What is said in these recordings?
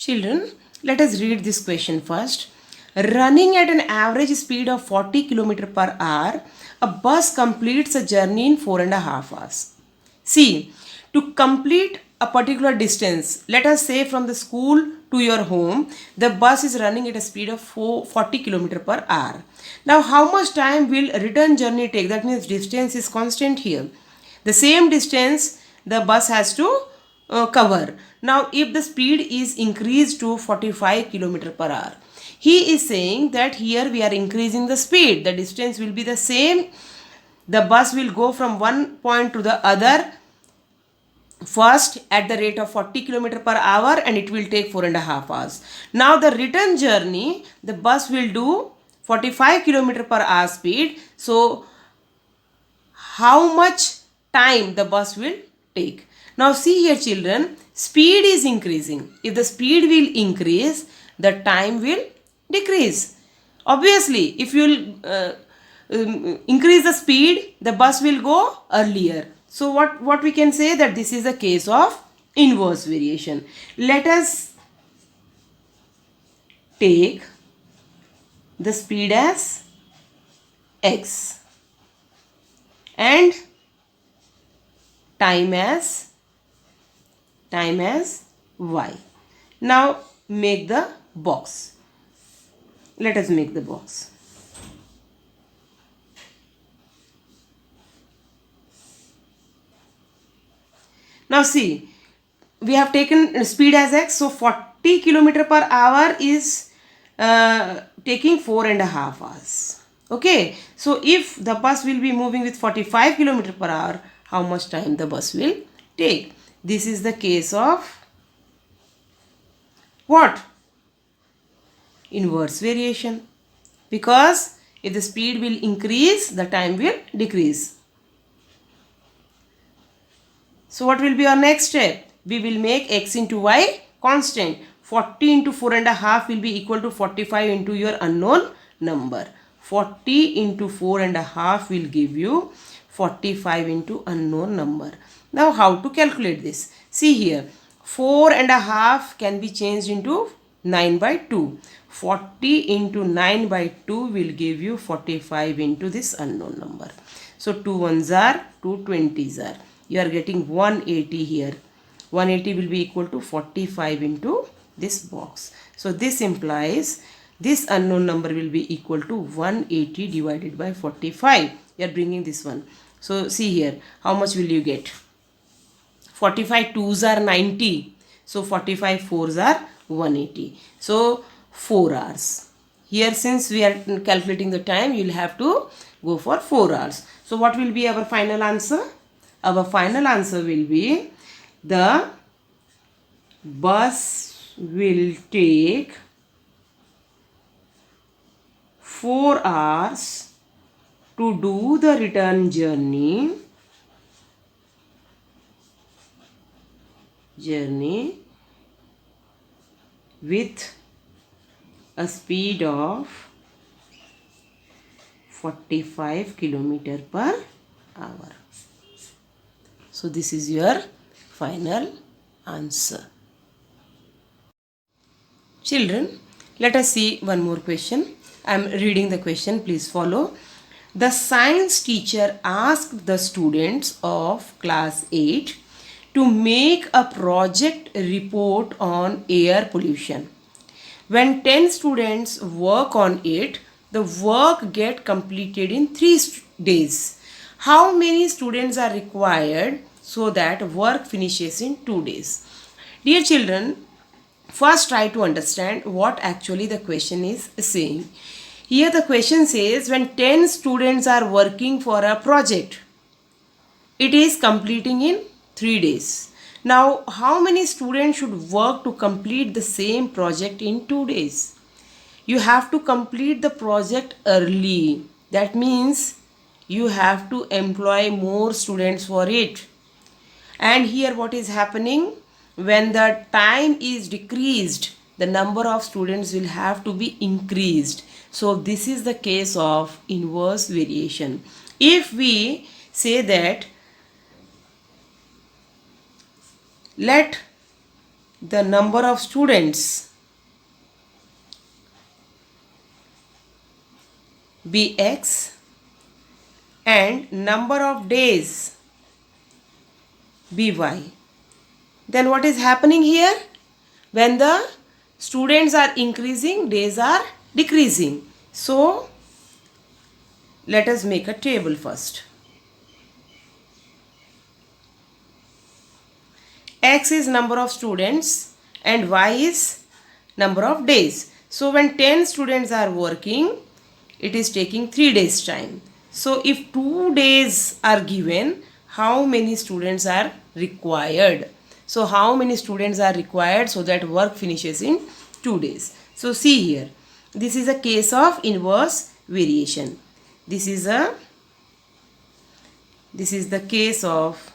Children, let us read this question first. Running at an average speed of 40 km per hour, a bus completes a journey in 4.5 hours. See, to complete a particular distance, let us say from the school to your home, the bus is running at a speed of 40 km per hour. Now, how much time will return journey take? That means distance is constant here. The same distance the bus has to cover. Now, if the speed is increased to 45 km per hour, he is saying that here we are increasing the speed. The distance will be the same. The bus will go from one point to the other first at the rate of 40 km per hour, and it will take 4.5 hours. Now the return journey, the bus will do 45 km per hour speed. So how much time the bus will take? Now see here children, speed is increasing. If the speed will increase, the time will decrease. Obviously, if you will increase the speed, the bus will go earlier. So what we can say that this is a case of inverse variation. Let us take the speed as x and time as y. Now make the box. Let us make the box. Now see, we have taken speed as x, so 40 km per hour is taking 4.5 hours. Okay, so if the bus will be moving with 45 km per hour, how much time the bus will take? This is the case of what? Inverse variation. Because if the speed will increase, the time will decrease. So what will be our next step? We will make x into y constant. 40 into 4.5 will be equal to 45 into your unknown number. 40 into 4.5 will give you 45 into unknown number. Now how to calculate this? See here, 4.5 can be changed into 9 by 2. 40 into 9 by 2 will give you 45 into this unknown number. So 2 ones are, 2 20s are. You are getting 180 here. 180 will be equal to 45 into this box. So this implies this unknown number will be equal to 180 divided by 45. You are bringing this one. So see here, how much will you get? 45 2s are 90. So 45 4s are 180. So 4 hours. Here since we are calculating the time, you will have to go for 4 hours. So what will be our final answer? Our final answer will be the bus will take 4 hours to do the return journey with a speed of 45 km per hour. So this is your final answer. Children, let us see one more question. I am reading the question. Please follow. The science teacher asked the students of class 8 to make a project report on air pollution. When 10 students work on it, the work get completed in 3 days. How many students are required so that work finishes in 2 days? Dear children, first try to understand what actually the question is saying. Here the question says when 10 students are working for a project, it is completing in 3 days. Now, how many students should work to complete the same project in 2 days? You have to complete the project early. That means you have to employ more students for it. And here what is happening? When the time is decreased, the number of students will have to be increased. So this is the case of inverse variation. If we say that let the number of students be X and number of days be Y. Then what is happening here? When the students are increasing, days are decreasing. So let us make a table first. X is number of students and Y is number of days. So when 10 students are working, it is taking 3 days time. So if 2 days are given, how many students are required? So how many students are required so that work finishes in 2 days? So see here, this is a case of inverse variation. This is the case of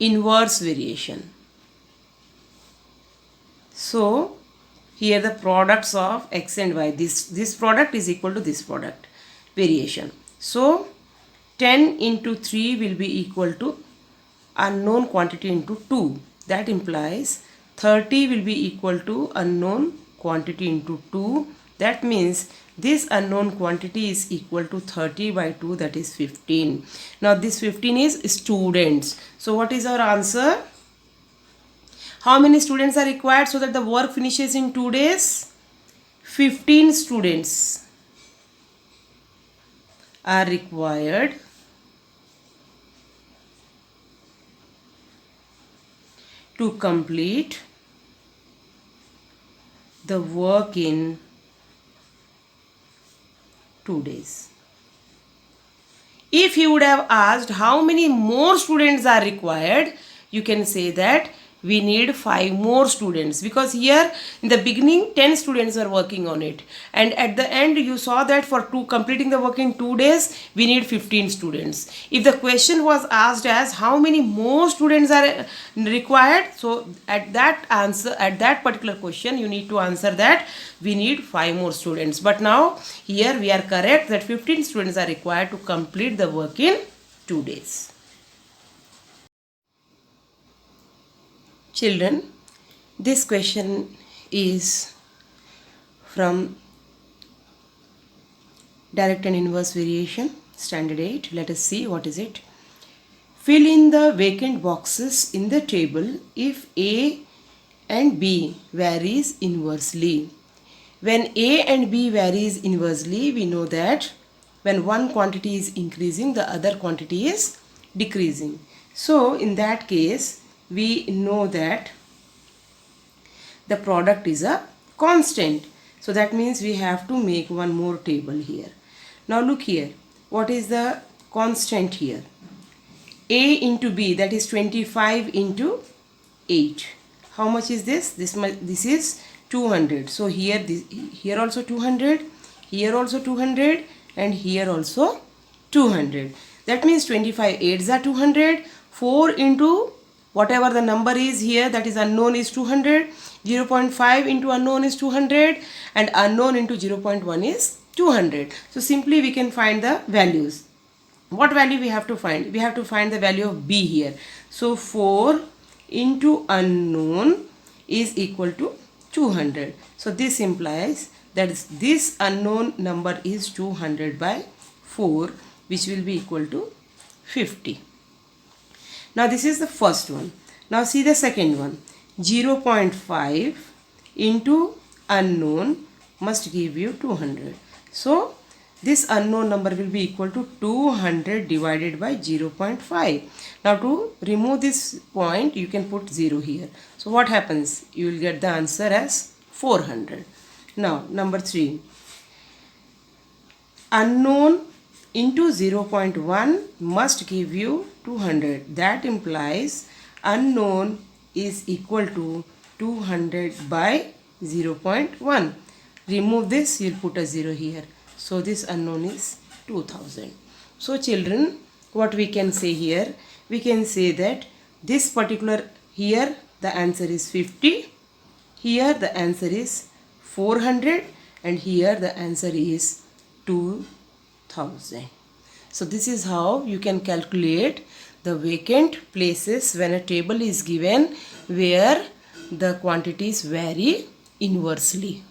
inverse variation. So here the products of X and Y, this product is equal to this product, variation. So 10 into 3 will be equal to unknown quantity into 2. That implies 30 will be equal to unknown quantity into 2. That means this unknown quantity is equal to 30 by 2, that is 15. Now this 15 is students. So what is our answer? How many students are required so that the work finishes in 2 days? 15 students are required to complete the work in 2 days. If you would have asked how many more students are required, you can say that we need 5 more students, because here in the beginning 10 students were working on it, and at the end you saw that for completing the work in 2 days we need 15 students. If the question was asked as how many more students are required, so at that particular question you need to answer that we need 5 more students. But now here we are correct that 15 students are required to complete the work in 2 days. Children, this question is from direct and inverse variation, standard 8. Let us see what is it. Fill in the vacant boxes in the table if A and B varies inversely. When A and B varies inversely, we know that when one quantity is increasing, the other quantity is decreasing. So in that case, we know that the product is a constant. So that means we have to make one more table here. Now look here, what is the constant here? A into B, that is 25 into 8. How much is this? This is 200. So here also 200, here also 200, and here also 200. That means 25 8s are 200. 4 into whatever the number is here, that is unknown, is 200. 0.5 into unknown is 200, and unknown into 0.1 is 200. So simply we can find the values. What value we have to find? We have to find the value of B here. So 4 into unknown is equal to 200. So this implies that this unknown number is 200 by 4, which will be equal to 50. Now this is the first one. Now see the second one. 0.5 into unknown must give you 200. So this unknown number will be equal to 200 divided by 0.5. Now to remove this point, you can put 0 here. So what happens? You will get the answer as 400. Now number 3. Unknown into 0.1 must give you 200. That implies unknown is equal to 200 by 0.1. Remove this, you'll put a 0 here. So this unknown is 2000. So children, what we can say here? We can say that this particular, here the answer is 50, here the answer is 400, and here the answer is 2000. So this is how you can calculate the vacant places when a table is given where the quantities vary inversely.